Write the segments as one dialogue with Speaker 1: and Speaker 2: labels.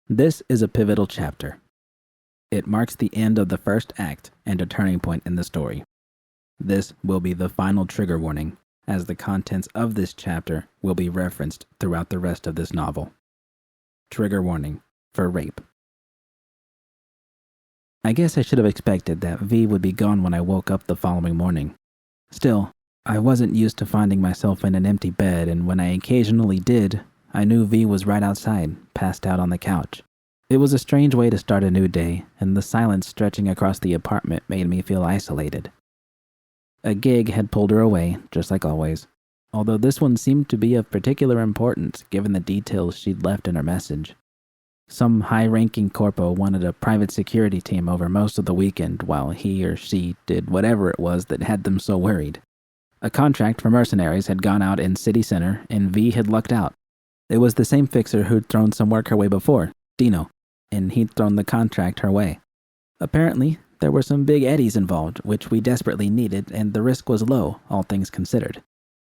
Speaker 1: This is a pivotal chapter. It marks the end of the first act and a turning point in the story. This will be the final trigger warning, as the contents of this chapter will be referenced throughout the rest of this novel. Trigger warning for rape. I guess I should have expected that V would be gone when I woke up the following morning. Still, I wasn't used to finding myself in an empty bed, and when I occasionally did, I knew V was right outside, passed out on the couch. It was a strange way to start a new day, and the silence stretching across the apartment made me feel isolated. A gig had pulled her away, just like always, although this one seemed to be of particular importance given the details she'd left in her message. Some high-ranking corpo wanted a private security team over most of the weekend while he or she did whatever it was that had them so worried. A contract for mercenaries had gone out in City Center, and V had lucked out. It was the same fixer who'd thrown some work her way before, Dino, and he'd thrown the contract her way. Apparently, there were some big eddies involved, which we desperately needed, and the risk was low, all things considered.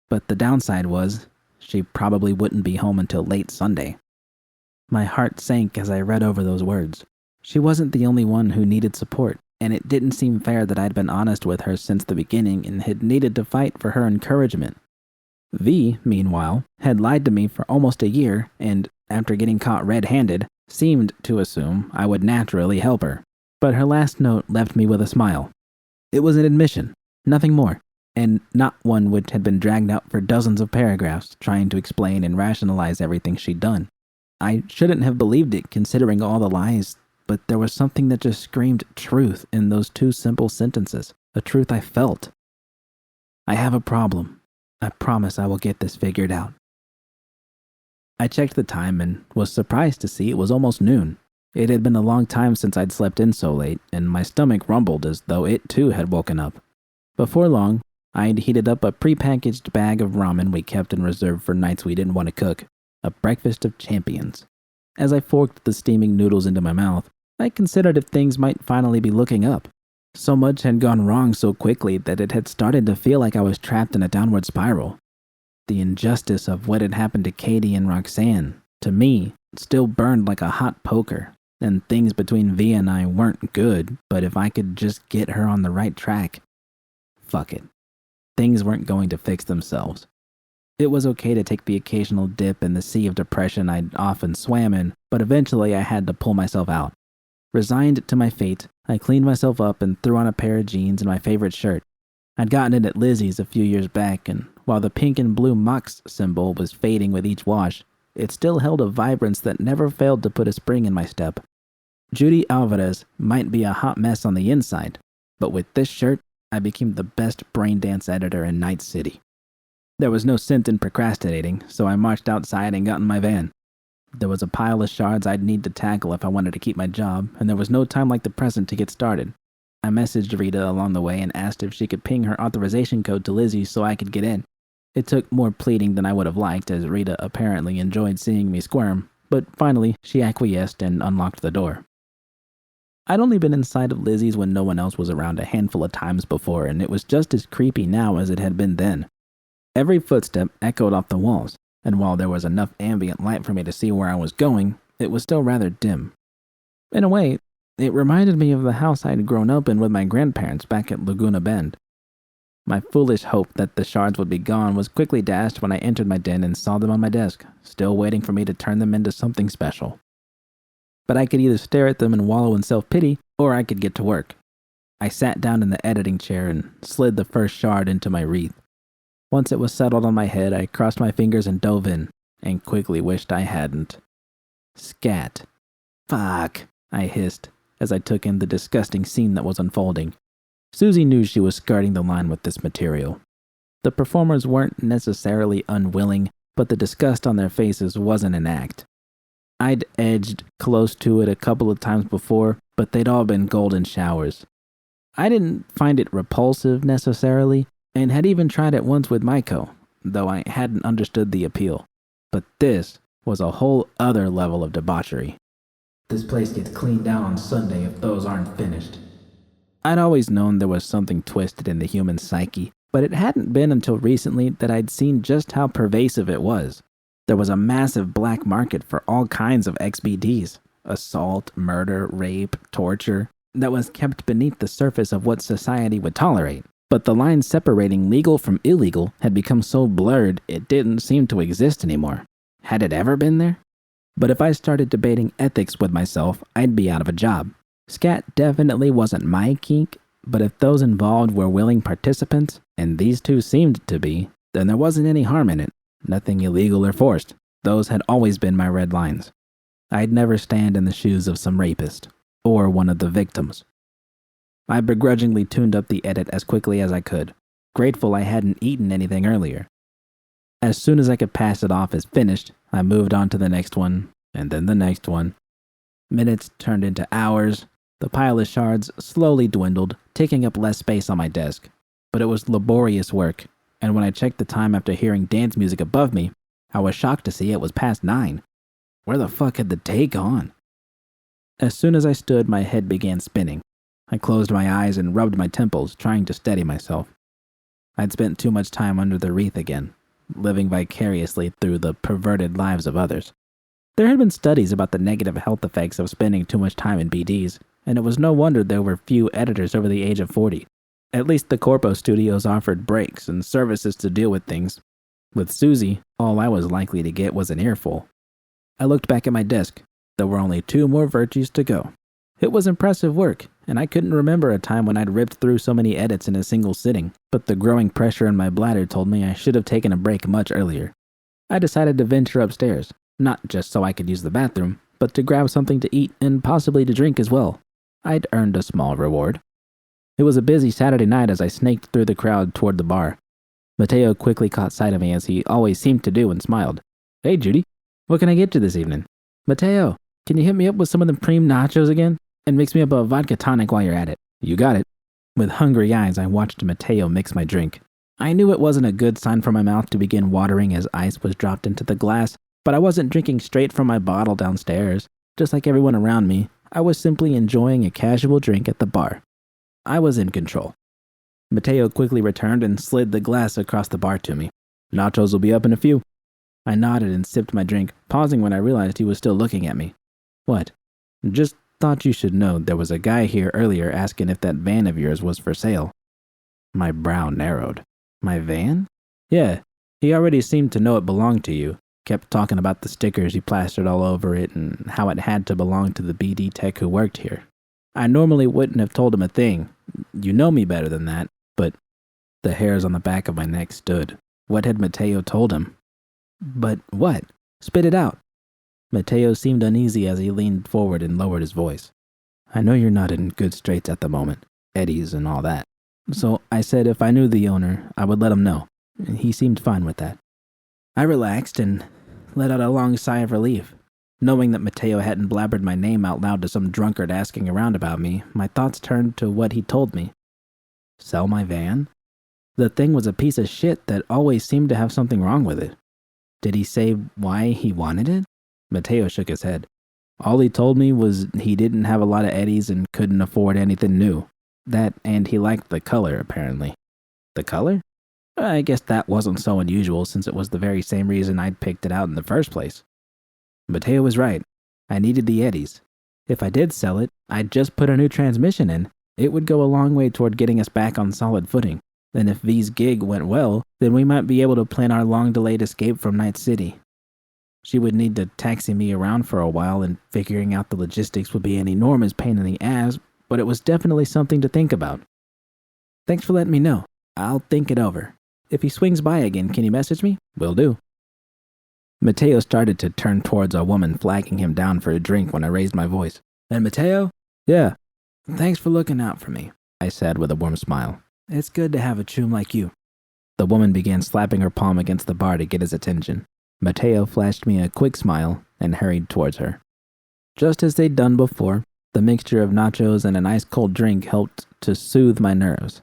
Speaker 1: But the downside was, she probably wouldn't be home until late Sunday. My heart sank as I read over those words. She wasn't the only one who needed support, and it didn't seem fair that I'd been honest with her since the beginning and had needed to fight for her encouragement. V, meanwhile, had lied to me for almost a year, and, after getting caught red-handed, seemed to assume I would naturally help her. But her last note left me with a smile. It was an admission, nothing more, and not one which had been dragged out for dozens of paragraphs trying to explain and rationalize everything she'd done. I shouldn't have believed it considering all the lies, but there was something that just screamed truth in those two simple sentences, a truth I felt. I have a problem. I promise I will get this figured out. I checked the time and was surprised to see it was almost noon. It had been a long time since I'd slept in so late, and my stomach rumbled as though it too had woken up. Before long, I'd heated up a prepackaged bag of ramen we kept in reserve for nights we didn't want to cook, a breakfast of champions. As I forked the steaming noodles into my mouth, I considered if things might finally be looking up. So much had gone wrong so quickly that it had started to feel like I was trapped in a downward spiral. The injustice of what had happened to Katie and Roxanne, to me, still burned like a hot poker, and things between V and I weren't good, but if I could just get her on the right track, fuck it. Things weren't going to fix themselves. It was okay to take the occasional dip in the sea of depression I'd often swam in, but eventually I had to pull myself out. Resigned to my fate, I cleaned myself up and threw on a pair of jeans and my favorite shirt. I'd gotten it at Lizzie's a few years back, and while the pink and blue Mox symbol was fading with each wash, it still held a vibrance that never failed to put a spring in my step. Judy Álvarez might be a hot mess on the inside, but with this shirt, I became the best braindance editor in Night City. There was no sense in procrastinating, so I marched outside and got in my van. There was a pile of shards I'd need to tackle if I wanted to keep my job, and there was no time like the present to get started. I messaged Rita along the way and asked if she could ping her authorization code to Lizzie so I could get in. It took more pleading than I would have liked, as Rita apparently enjoyed seeing me squirm, but finally she acquiesced and unlocked the door. I'd only been inside of Lizzie's when no one else was around a handful of times before, and it was just as creepy now as it had been then. Every footstep echoed off the walls, and while there was enough ambient light for me to see where I was going, it was still rather dim. In a way, it reminded me of the house I had grown up in with my grandparents back at Laguna Bend. My foolish hope that the shards would be gone was quickly dashed when I entered my den and saw them on my desk, still waiting for me to turn them into something special. But I could either stare at them and wallow in self-pity, or I could get to work. I sat down in the editing chair and slid the first shard into my wreath. Once it was settled on my head, I crossed my fingers and dove in, and quickly wished I hadn't. Scat. Fuck, I hissed, as I took in the disgusting scene that was unfolding. Susie knew she was skirting the line with this material. The performers weren't necessarily unwilling, but the disgust on their faces wasn't an act. I'd edged close to it a couple of times before, but they'd all been golden showers. I didn't find it repulsive necessarily, and had even tried it once with Maiko, though I hadn't understood the appeal. But this was a whole other level of debauchery. This place gets cleaned out on Sunday if those aren't finished. I'd always known there was something twisted in the human psyche, but it hadn't been until recently that I'd seen just how pervasive it was. There was a massive black market for all kinds of XBDs, assault, murder, rape, torture, that was kept beneath the surface of what society would tolerate. But the line separating legal from illegal had become so blurred it didn't seem to exist anymore. Had it ever been there? But if I started debating ethics with myself, I'd be out of a job. Scat definitely wasn't my kink, but if those involved were willing participants, and these two seemed to be, then there wasn't any harm in it. Nothing illegal or forced. Those had always been my red lines. I'd never stand in the shoes of some rapist, or one of the victims. I begrudgingly tuned up the edit as quickly as I could, grateful I hadn't eaten anything earlier. As soon as I could pass it off as finished, I moved on to the next one, and then the next one. Minutes turned into hours. The pile of shards slowly dwindled, taking up less space on my desk. But it was laborious work, and when I checked the time after hearing dance music above me, I was shocked to see it was past 9. Where the fuck had the day gone? As soon as I stood, my head began spinning. I closed my eyes and rubbed my temples, trying to steady myself. I'd spent too much time under the wreath again, living vicariously through the perverted lives of others. There had been studies about the negative health effects of spending too much time in BDs, and it was no wonder there were few editors over the age of 40. At least the Corpo studios offered breaks and services to deal with things. With Susie, all I was likely to get was an earful. I looked back at my desk. There were only 2 more virtues to go. It was impressive work, and I couldn't remember a time when I'd ripped through so many edits in a single sitting, but the growing pressure in my bladder told me I should have taken a break much earlier. I decided to venture upstairs, not just so I could use the bathroom, but to grab something to eat and possibly to drink as well. I'd earned a small reward. It was a busy Saturday night as I snaked through the crowd toward the bar. Mateo quickly caught sight of me as he always seemed to do and smiled. "Hey, Judy, what can I get you this evening?" "Mateo, can you hit me up with some of the cream nachos again? And mix me up a vodka tonic while you're at it." "You got it." With hungry eyes, I watched Mateo mix my drink. I knew it wasn't a good sign for my mouth to begin watering as ice was dropped into the glass, but I wasn't drinking straight from my bottle downstairs. Just like everyone around me, I was simply enjoying a casual drink at the bar. I was in control. Mateo quickly returned and slid the glass across the bar to me. "Nachos will be up in a few." I nodded and sipped my drink, pausing when I realized he was still looking at me. "What?" "Just thought you should know there was a guy here earlier asking if that van of yours was for sale." My brow narrowed. "My van?" "Yeah, he already seemed to know it belonged to you. Kept talking about the stickers you plastered all over it and how it had to belong to the BD tech who worked here. I normally wouldn't have told him a thing. You know me better than that, but..." The hairs on the back of my neck stood. What had Mateo told him? "But what? Spit it out." Mateo seemed uneasy as he leaned forward and lowered his voice. "I know you're not in good straits at the moment, Eddie's and all that. So I said if I knew the owner, I would let him know. And he seemed fine with that." I relaxed and let out a long sigh of relief. Knowing that Mateo hadn't blabbered my name out loud to some drunkard asking around about me, my thoughts turned to what he told me. Sell my van? The thing was a piece of shit that always seemed to have something wrong with it. Did he say why he wanted it? Mateo shook his head. All he told me was he didn't have a lot of Eddies and couldn't afford anything new. That, and he liked the color, apparently. The color? I guess that wasn't so unusual since it was the very same reason I'd picked it out in the first place. Mateo was right. I needed the Eddies. If I did sell it, I'd just put a new transmission in. It would go a long way toward getting us back on solid footing. And if V's gig went well, then we might be able to plan our long-delayed escape from Night City. She would need to taxi me around for a while, and figuring out the logistics would be an enormous pain in the ass, but it was definitely something to think about. Thanks for letting me know. I'll think it over. If he swings by again, can you message me? Will do. Mateo started to turn towards a woman flagging him down for a drink when I raised my voice. And Mateo? Yeah. Thanks for looking out for me, I said with a warm smile. It's good to have a chum like you. The woman began slapping her palm against the bar to get his attention. Mateo flashed me a quick smile and hurried towards her. Just as they'd done before, the mixture of nachos and an ice-cold drink helped to soothe my nerves.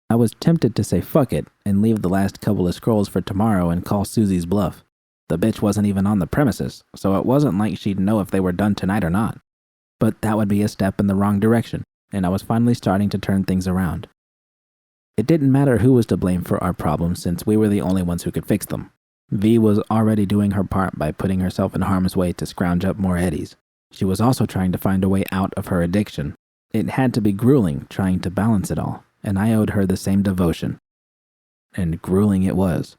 Speaker 1: I was tempted to say fuck it and leave the last couple of scrolls for tomorrow and call Susie's bluff. The bitch wasn't even on the premises, so it wasn't like she'd know if they were done tonight or not. But that would be a step in the wrong direction, and I was finally starting to turn things around. It didn't matter who was to blame for our problems since we were the only ones who could fix them. V was already doing her part by putting herself in harm's way to scrounge up more Eddies. She was also trying to find a way out of her addiction. It had to be grueling trying to balance it all, and I owed her the same devotion. And grueling it was.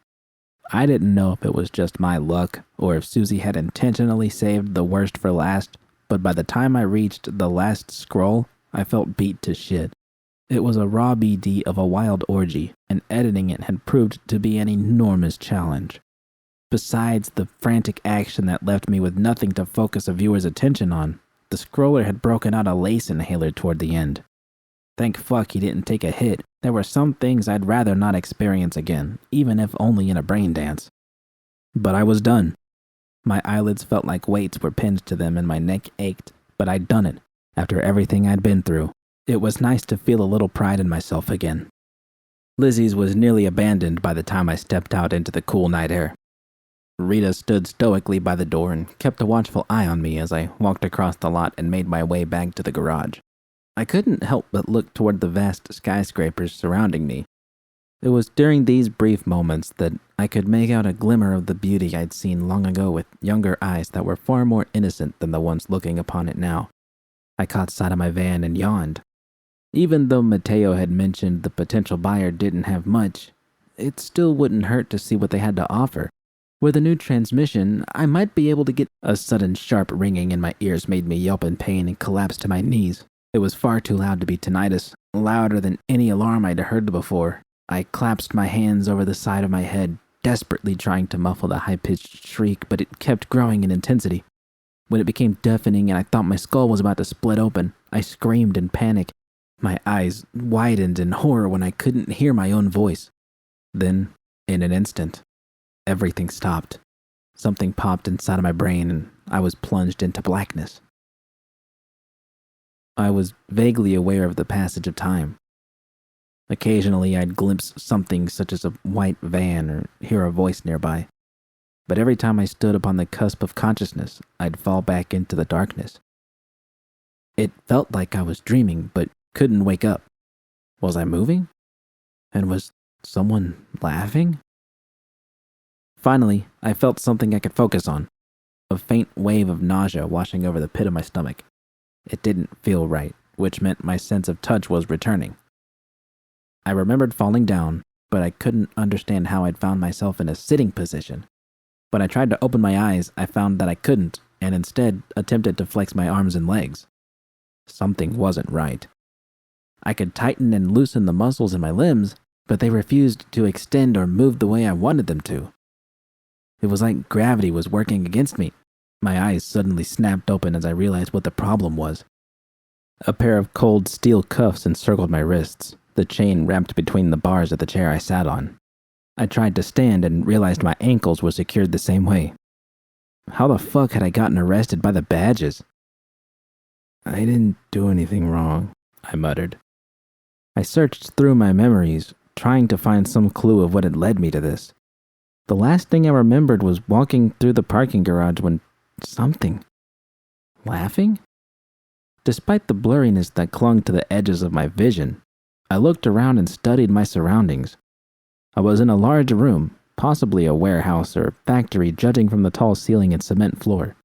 Speaker 1: I didn't know if it was just my luck or if Susie had intentionally saved the worst for last, but by the time I reached the last scroll, I felt beat to shit. It was a raw BD of a wild orgy, and editing it had proved to be an enormous challenge. Besides the frantic action that left me with nothing to focus a viewer's attention on, the scroller had broken out a lace inhaler toward the end. Thank fuck he didn't take a hit. There were some things I'd rather not experience again, even if only in a brain dance. But I was done. My eyelids felt like weights were pinned to them and my neck ached, but I'd done it, after everything I'd been through. It was nice to feel a little pride in myself again. Lizzie's was nearly abandoned by the time I stepped out into the cool night air. Rita stood stoically by the door and kept a watchful eye on me as I walked across the lot and made my way back to the garage. I couldn't help but look toward the vast skyscrapers surrounding me. It was during these brief moments that I could make out a glimmer of the beauty I'd seen long ago with younger eyes that were far more innocent than the ones looking upon it now. I caught sight of my van and yawned. Even though Mateo had mentioned the potential buyer didn't have much, it still wouldn't hurt to see what they had to offer. With a new transmission, I might be able to get... A sudden sharp ringing in my ears made me yelp in pain and collapse to my knees. It was far too loud to be tinnitus, louder than any alarm I'd heard before. I clasped my hands over the side of my head, desperately trying to muffle the high-pitched shriek, but it kept growing in intensity. When it became deafening and I thought my skull was about to split open, I screamed in panic. My eyes widened in horror when I couldn't hear my own voice. Then, in an instant, everything stopped. Something popped inside of my brain and I was plunged into blackness. I was vaguely aware of the passage of time. Occasionally I'd glimpse something such as a white van or hear a voice nearby. But every time I stood upon the cusp of consciousness, I'd fall back into the darkness. It felt like I was dreaming, but couldn't wake up. Was I moving? And was someone laughing? Finally, I felt something I could focus on. A faint wave of nausea washing over the pit of my stomach. It didn't feel right, which meant my sense of touch was returning. I remembered falling down, but I couldn't understand how I'd found myself in a sitting position. When I tried to open my eyes, I found that I couldn't, and instead attempted to flex my arms and legs. Something wasn't right. I could tighten and loosen the muscles in my limbs, but they refused to extend or move the way I wanted them to. It was like gravity was working against me. My eyes suddenly snapped open as I realized what the problem was. A pair of cold steel cuffs encircled my wrists, the chain wrapped between the bars of the chair I sat on. I tried to stand and realized my ankles were secured the same way. How the fuck had I gotten arrested by the badges? I didn't do anything wrong, I muttered. I searched through my memories, trying to find some clue of what had led me to this. The last thing I remembered was walking through the parking garage when something... Laughing? Despite the blurriness that clung to the edges of my vision, I looked around and studied my surroundings. I was in a large room, possibly a warehouse or factory judging from the tall ceiling and cement floor.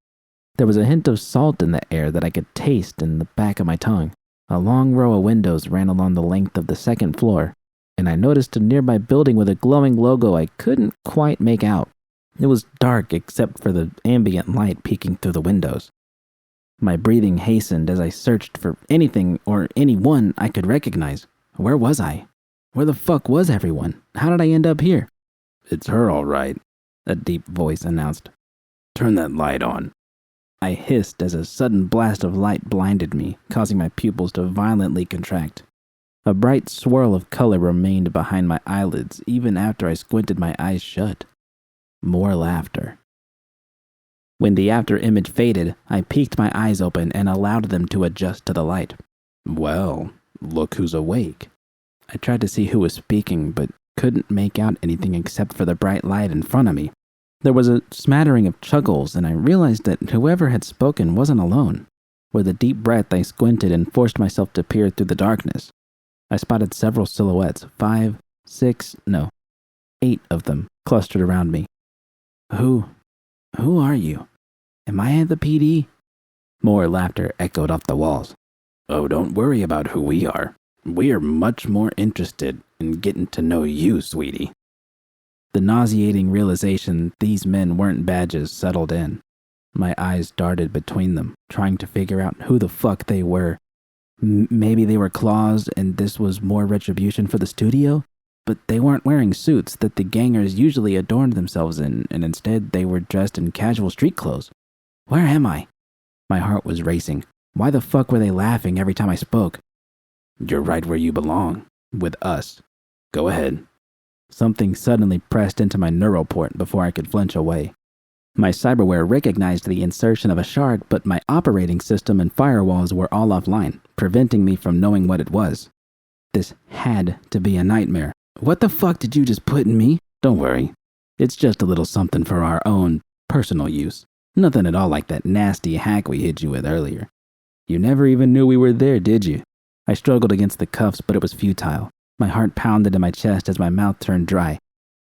Speaker 1: There was a hint of salt in the air that I could taste in the back of my tongue. A long row of windows ran along the length of the second floor, and I noticed a nearby building with a glowing logo I couldn't quite make out. It was dark except for the ambient light peeking through the windows. My breathing hastened as I searched for anything or anyone I could recognize. Where was I? Where the fuck was everyone? How did I end up here?
Speaker 2: It's her, all right,
Speaker 1: a deep voice announced.
Speaker 2: Turn that light on.
Speaker 1: I hissed as a sudden blast of light blinded me, causing my pupils to violently contract. A bright swirl of color remained behind my eyelids even after I squinted my eyes shut. More laughter. When the after image faded, I peeked my eyes open and allowed them to adjust to the light.
Speaker 2: Well, look who's awake.
Speaker 1: I tried to see who was speaking, but couldn't make out anything except for the bright light in front of me. There was a smattering of chuckles, and I realized that whoever had spoken wasn't alone. With a deep breath, I squinted and forced myself to peer through the darkness. I spotted several silhouettes, 8 of them, clustered around me. Who are you? Am I at the PD? More laughter echoed off the walls.
Speaker 2: Oh, don't worry about who we are. We are much more interested in getting to know you, sweetie.
Speaker 1: The nauseating realization these men weren't badges settled in. My eyes darted between them, trying to figure out who the fuck they were. Maybe they were claws and this was more retribution for the studio? But they weren't wearing suits that the gangers usually adorned themselves in, and instead they were dressed in casual street clothes. Where am I? My heart was racing. Why the fuck were they laughing every time I spoke?
Speaker 2: You're right where you belong. With us. Go ahead.
Speaker 1: Something suddenly pressed into my neural port before I could flinch away. My cyberware recognized the insertion of a shard, but my operating system and firewalls were all offline, preventing me from knowing what it was. This had to be a nightmare. What the fuck did you just put in me?
Speaker 2: Don't worry. It's just a little something for our own personal use. Nothing at all like that nasty hack we hit you with earlier.
Speaker 1: You never even knew we were there, did you? I struggled against the cuffs, but it was futile. My heart pounded in my chest as my mouth turned dry.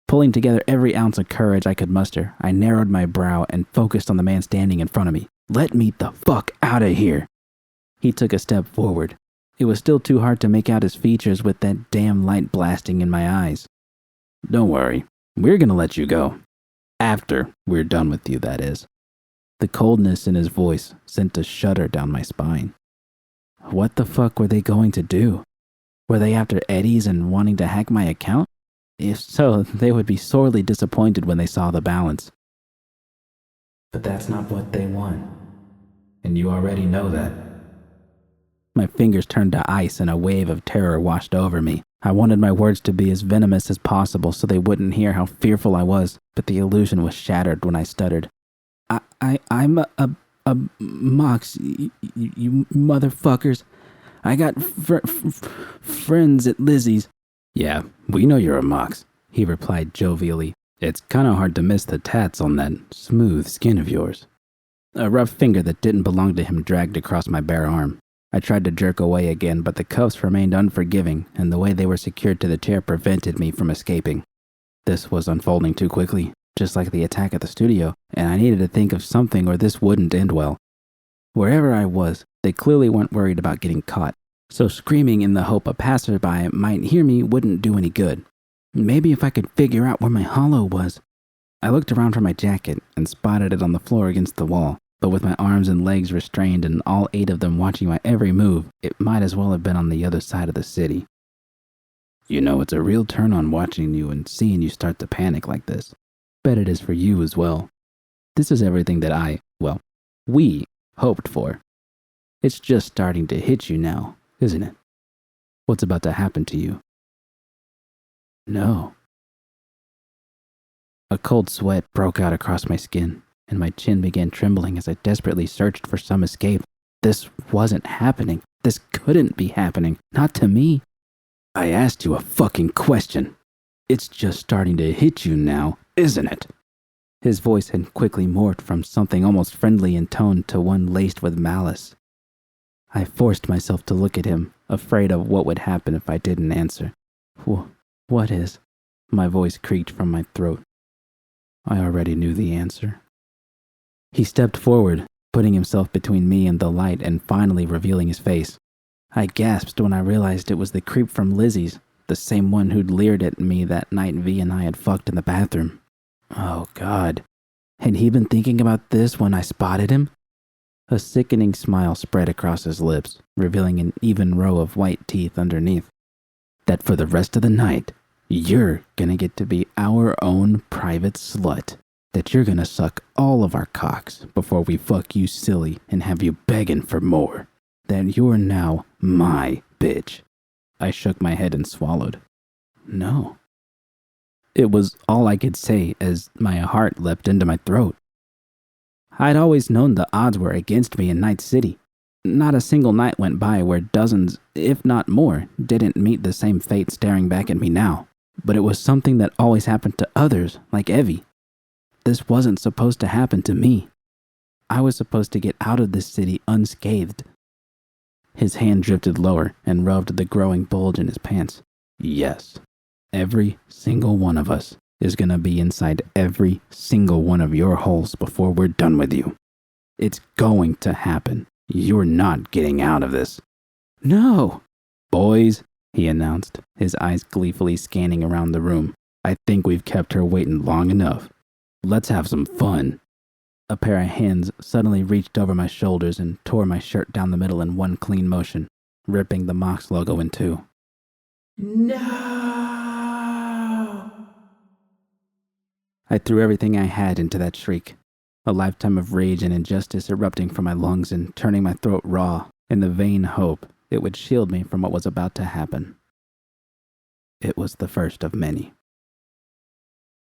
Speaker 1: Pulling together every ounce of courage I could muster, I narrowed my brow and focused on the man standing in front of me. Let me the fuck out of here! He took a step forward. It was still too hard to make out his features with that damn light blasting in my eyes.
Speaker 2: Don't worry, we're gonna let you go. After we're done with you, that is.
Speaker 1: The coldness in his voice sent a shudder down my spine. What the fuck were they going to do? Were they after Eddie's and wanting to hack my account? If so, they would be sorely disappointed when they saw the balance. But that's not what they want. And you already know that. My fingers turned to ice and a wave of terror washed over me. I wanted my words to be as venomous as possible so they wouldn't hear how fearful I was, but the illusion was shattered when I stuttered. I'm a Mox, you motherfuckers. I got friends at Lizzie's.
Speaker 2: Yeah, we know you're a Mox, he replied jovially. It's kinda hard to miss the tats on that smooth skin of yours.
Speaker 1: A rough finger that didn't belong to him dragged across my bare arm. I tried to jerk away again, but the cuffs remained unforgiving, and the way they were secured to the chair prevented me from escaping. This was unfolding too quickly, just like the attack at the studio, and I needed to think of something or this wouldn't end well. Wherever I was, they clearly weren't worried about getting caught, so screaming in the hope a passerby might hear me wouldn't do any good. Maybe if I could figure out where my hollow was. I looked around for my jacket and spotted it on the floor against the wall, but with my arms and legs restrained and all 8 of them watching my every move, it might as well have been on the other side of the city.
Speaker 2: You know, it's a real turn on watching you and seeing you start to panic like this.
Speaker 1: Bet it is for you as well. This is everything that we hoped for. It's just starting to hit you now, isn't it? What's about to happen to you? No. A cold sweat broke out across my skin, and my chin began trembling as I desperately searched for some escape. This wasn't happening. This couldn't be happening. Not to me.
Speaker 2: I asked you a fucking question. It's just starting to hit you now, isn't it?
Speaker 1: His voice had quickly morphed from something almost friendly in tone to one laced with malice. I forced myself to look at him, afraid of what would happen if I didn't answer. What is? My voice creaked from my throat. I already knew the answer. He stepped forward, putting himself between me and the light and finally revealing his face. I gasped when I realized it was the creep from Lizzie's, the same one who'd leered at me that night V and I had fucked in the bathroom. Oh God. Had he been thinking about this when I spotted him? A sickening smile spread across his lips, revealing an even row of white teeth underneath. That for the rest of the night, you're gonna get to be our own private slut. That you're gonna suck all of our cocks before we fuck you silly and have you begging for more. That you're now my bitch. I shook my head and swallowed. No. It was all I could say as my heart leapt into my throat. I'd always known the odds were against me in Night City. Not a single night went by where dozens, if not more, didn't meet the same fate staring back at me now. But it was something that always happened to others, like Evie. This wasn't supposed to happen to me. I was supposed to get out of this city unscathed. His hand drifted lower and rubbed the growing bulge in his pants. Yes, every single one of us is gonna be inside every single one of your holes before we're done with you. It's going to happen.
Speaker 2: You're not getting out of this.
Speaker 1: No!
Speaker 2: Boys, he announced, his eyes gleefully scanning around the room. I think we've kept her waiting long enough. Let's have some fun.
Speaker 1: A pair of hands suddenly reached over my shoulders and tore my shirt down the middle in one clean motion, ripping the Mox logo in two. No! I threw everything I had into that shriek, a lifetime of rage and injustice erupting from my lungs and turning my throat raw in the vain hope it would shield me from what was about to happen. It was the first of many.